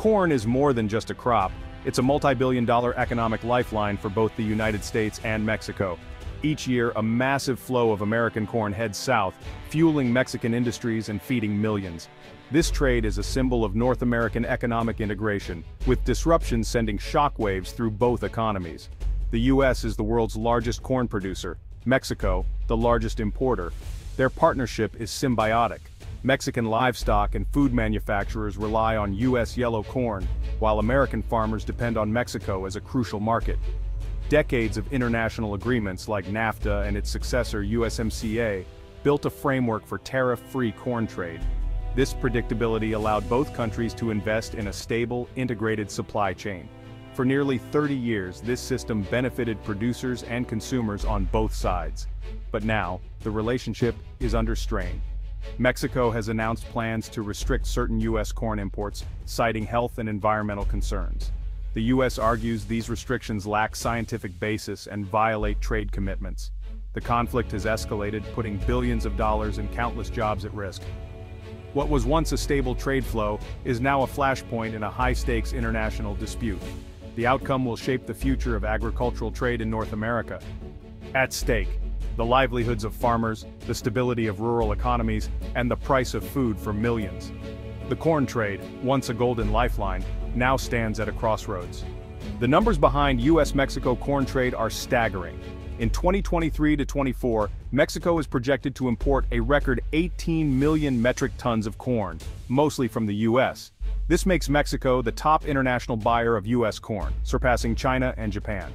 corn is more than just a crop. It's a multi-billion-dollar economic lifeline for both the United States and Mexico. Each year, a massive flow of American corn heads south, fueling Mexican industries and feeding millions. This trade is a symbol of North American economic integration, with disruptions sending shockwaves through both economies. The U.S. is the world's largest corn producer, Mexico, the largest importer. Their partnership is symbiotic. Mexican livestock and food manufacturers rely on U.S. yellow corn, while American farmers depend on Mexico as a crucial market. Decades of international agreements like NAFTA and its successor USMCA built a framework for tariff-free corn trade. This predictability allowed both countries to invest in a stable, integrated supply chain. For nearly 30 years, this system benefited producers and consumers on both sides. But now, the relationship is under strain. Mexico has announced plans to restrict certain U.S. corn imports, citing health and environmental concerns. The U.S. argues these restrictions lack scientific basis and violate trade commitments. The conflict has escalated, putting billions of dollars and countless jobs at risk. What was once a stable trade flow is now a flashpoint in a high-stakes international dispute. The outcome will shape the future of agricultural trade in North America. At stake, the livelihoods of farmers, the stability of rural economies, and the price of food for millions. The corn trade, once a golden lifeline, now stands at a crossroads. The numbers behind U.S.-Mexico corn trade are staggering. In 2023 to 24, Mexico is projected to import a record 18 million metric tons of corn, mostly from the U.S. This makes Mexico the top international buyer of U.S. corn, surpassing China and Japan.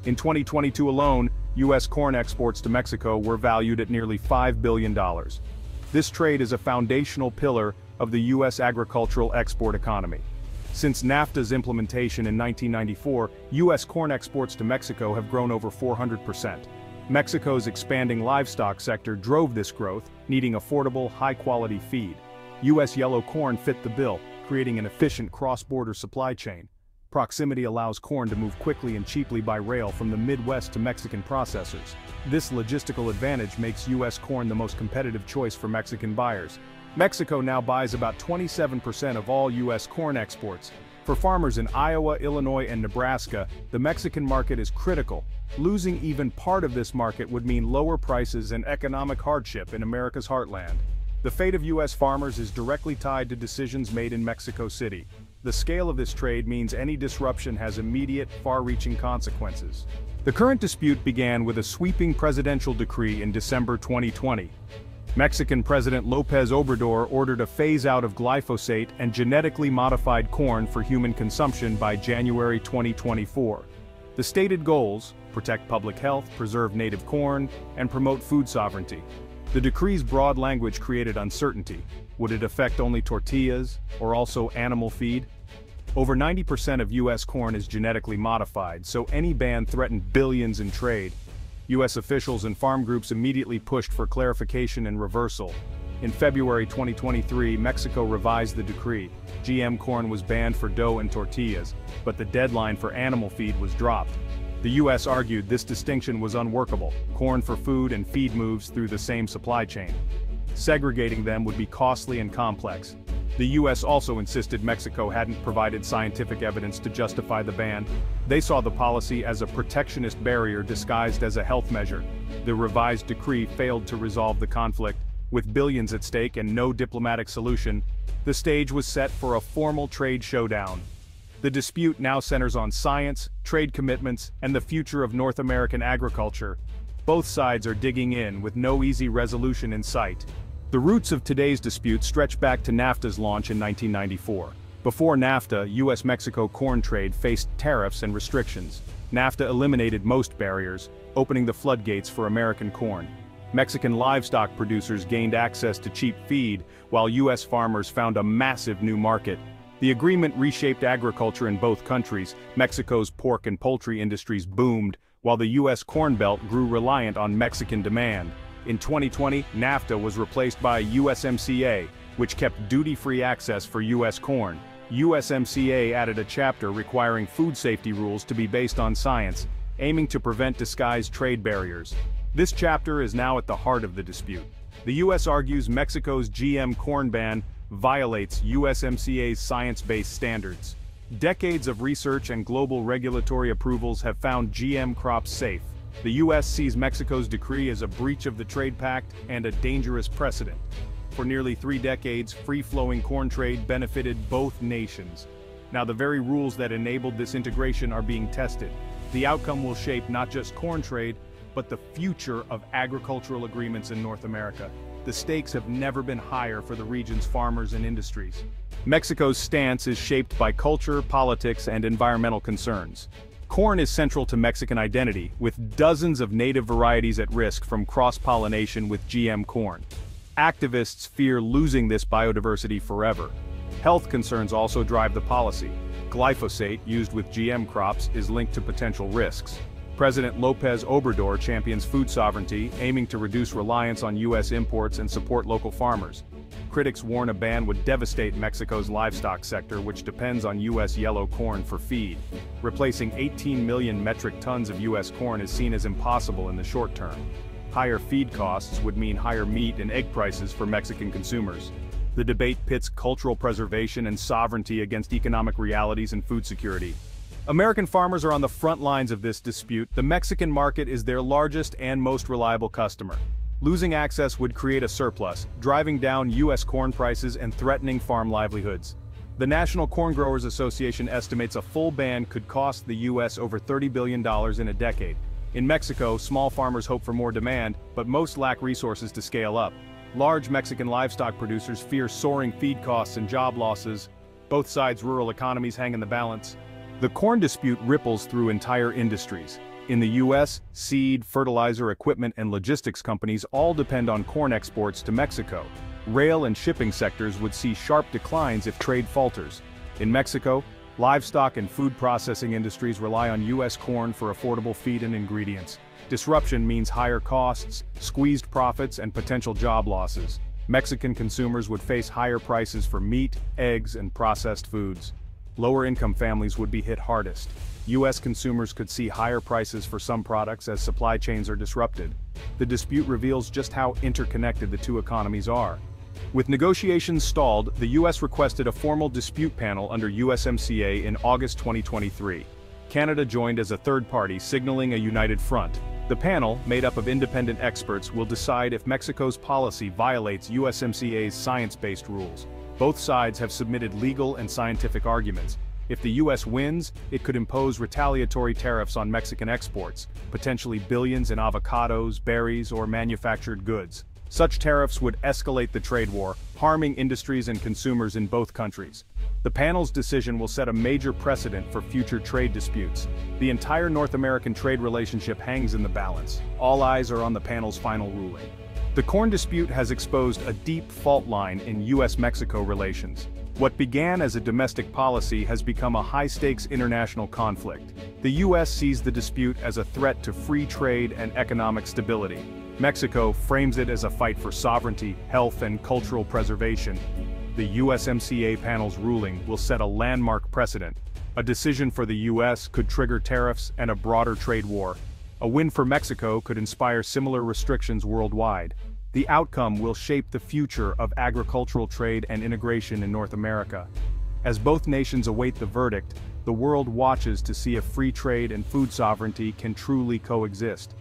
In 2022 alone, U.S. corn exports to Mexico were valued at nearly $5 billion. This trade is a foundational pillar of the U.S. agricultural export economy. Since NAFTA's implementation in 1994, U.S. corn exports to Mexico have grown over 400%. Mexico's expanding livestock sector drove this growth, needing affordable, high-quality feed. U.S. yellow corn fit the bill, creating an efficient cross-border supply chain. Proximity allows corn to move quickly and cheaply by rail from the Midwest to Mexican processors. This logistical advantage makes U.S. corn the most competitive choice for Mexican buyers. Mexico now buys about 27% of all U.S. corn exports. For farmers in Iowa, Illinois, and Nebraska, the Mexican market is critical. Losing even part of this market would mean lower prices and economic hardship in America's heartland. The fate of U.S. farmers is directly tied to decisions made in Mexico City. The scale of this trade means any disruption has immediate, far-reaching consequences. The current dispute began with a sweeping presidential decree in December 2020. Mexican President López Obrador ordered a phase-out of glyphosate and genetically modified corn for human consumption by January 2024. The stated goals: protect public health, preserve native corn, and promote food sovereignty. The decree's broad language created uncertainty. Would it affect only tortillas, or also animal feed? Over 90% of U.S. corn is genetically modified, so any ban threatened billions in trade. U.S. officials and farm groups immediately pushed for clarification and reversal. In February 2023, Mexico revised the decree. GM corn was banned for dough and tortillas, but the deadline for animal feed was dropped. The U.S. argued this distinction was unworkable. Corn for food and feed moves through the same supply chain. Segregating them would be costly and complex. The U.S. also insisted Mexico hadn't provided scientific evidence to justify the ban. They saw the policy as a protectionist barrier disguised as a health measure. The revised decree failed to resolve the conflict. With billions at stake and no diplomatic solution, the stage was set for a formal trade showdown. The dispute now centers on science, trade commitments, and the future of North American agriculture. Both sides are digging in, with no easy resolution in sight. The roots of today's dispute stretch back to NAFTA's launch in 1994. Before NAFTA, U.S.-Mexico corn trade faced tariffs and restrictions. NAFTA eliminated most barriers, opening the floodgates for American corn. Mexican livestock producers gained access to cheap feed, while U.S. farmers found a massive new market. The agreement reshaped agriculture in both countries. Mexico's pork and poultry industries boomed, while the U.S. Corn Belt grew reliant on Mexican demand. In 2020, NAFTA was replaced by USMCA, which kept duty-free access for U.S. corn. USMCA added a chapter requiring food safety rules to be based on science, aiming to prevent disguised trade barriers. This chapter is now at the heart of the dispute. The U.S. argues Mexico's GM corn ban violates USMCA's science-based standards. Decades of research and global regulatory approvals have found GM crops safe. The U.S. sees Mexico's decree as a breach of the trade pact and a dangerous precedent. For nearly 3 decades, free-flowing corn trade benefited both nations. Now the very rules that enabled this integration are being tested. The outcome will shape not just corn trade, but the future of agricultural agreements in North America. The stakes have never been higher for the region's farmers and industries. Mexico's stance is shaped by culture, politics, and environmental concerns. Corn is central to Mexican identity, with dozens of native varieties at risk from cross-pollination with GM corn. Activists fear losing this biodiversity forever. Health concerns also drive the policy. Glyphosate, used with GM crops, is linked to potential risks. President López Obrador champions food sovereignty, aiming to reduce reliance on U.S. imports and support local farmers. Critics warn a ban would devastate Mexico's livestock sector, which depends on U.S. yellow corn for feed. Replacing 18 million metric tons of U.S. corn is seen as impossible in the short term. Higher feed costs would mean higher meat and egg prices for Mexican consumers. The debate pits cultural preservation and sovereignty against economic realities and food security. American farmers are on the front lines of this dispute. The Mexican market is their largest and most reliable customer. Losing access would create a surplus, driving down U.S. corn prices and threatening farm livelihoods. The National Corn Growers Association estimates a full ban could cost the U.S. over $30 billion in a decade. In Mexico, small farmers hope for more demand, but most lack resources to scale up. Large Mexican livestock producers fear soaring feed costs and job losses. Both sides' rural economies hang in the balance. The corn dispute ripples through entire industries. In the U.S., seed, fertilizer, equipment, and logistics companies all depend on corn exports to Mexico. Rail and shipping sectors would see sharp declines if trade falters. In Mexico, livestock and food processing industries rely on U.S. corn for affordable feed and ingredients. Disruption means higher costs, squeezed profits, and potential job losses. Mexican consumers would face higher prices for meat, eggs, and processed foods. Lower-income families would be hit hardest. U.S. consumers could see higher prices for some products as supply chains are disrupted. The dispute reveals just how interconnected the two economies are. With negotiations stalled, the U.S. requested a formal dispute panel under USMCA in August 2023. Canada joined as a third party, signaling a united front. The panel, made up of independent experts, will decide if Mexico's policy violates USMCA's science-based rules. Both sides have submitted legal and scientific arguments. If the U.S. wins, it could impose retaliatory tariffs on Mexican exports, potentially billions in avocados, berries, or manufactured goods. Such tariffs would escalate the trade war, harming industries and consumers in both countries. The panel's decision will set a major precedent for future trade disputes. The entire North American trade relationship hangs in the balance. All eyes are on the panel's final ruling. The corn dispute has exposed a deep fault line in U.S.-Mexico relations. What began as a domestic policy has become a high-stakes international conflict. The U.S. sees the dispute as a threat to free trade and economic stability. Mexico frames it as a fight for sovereignty, health, and cultural preservation. The USMCA panel's ruling will set a landmark precedent. A decision for the U.S. could trigger tariffs and a broader trade war. A win for Mexico could inspire similar restrictions worldwide. The outcome will shape the future of agricultural trade and integration in North America. As both nations await the verdict, the world watches to see if free trade and food sovereignty can truly coexist.